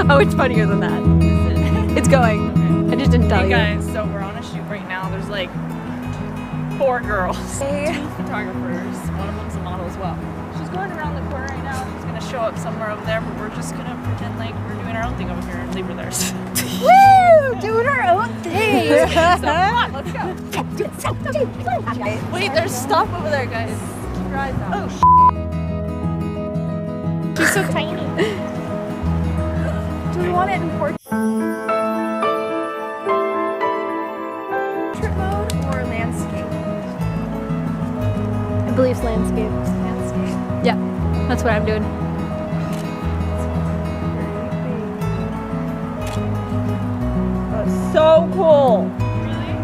Oh, it's funnier than that. It's going. I just didn't tell you. Hey guys, so we're on a shoot right now. There's like 4 girls. Hey. 2 photographers. One of them's a model as well. She's going around the corner right now. She's gonna show up somewhere over there, but we're just gonna pretend like we're doing our own thing over here and leave her there. Woo! Doing our own thing. So come on, let's go. Wait, there's stuff over there, guys. Keep your eyes out. Oh, she's so tiny. Do we want it in portrait mode or landscape? I believe it's landscape. Landscape? Yeah, that's what I'm doing. That's so cool. Really?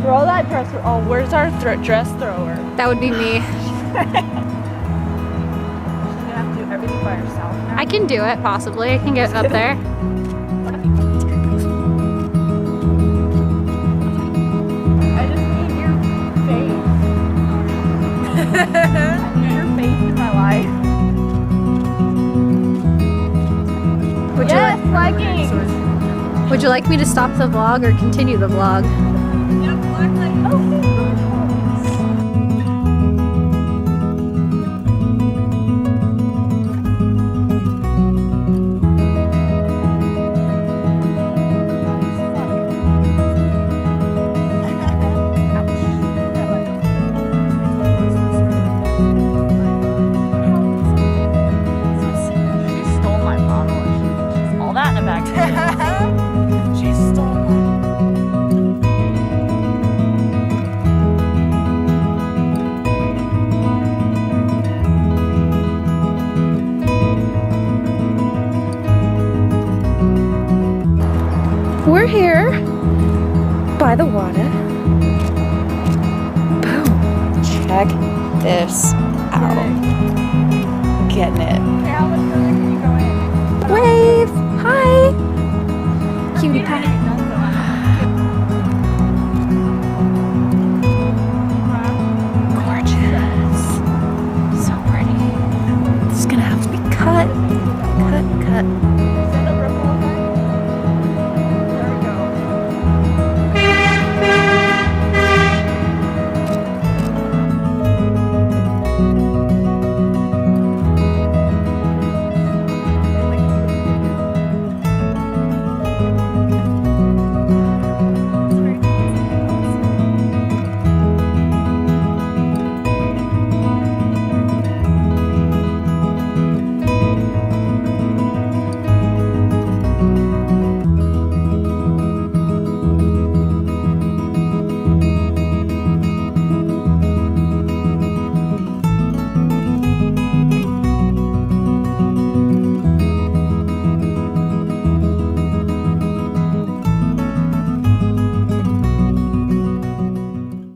Throw that dress. Oh, where's our dress thrower? That would be me. She's gonna have to do everything by herself now. I can do it, possibly. I can get up there. I just need your face. I need your face in my life. Would you like me to stop the vlog or continue the vlog? We're here by the water. Boom. Check this out. Getting it. How much further can you go in? Wave. Hi. Cutie pie.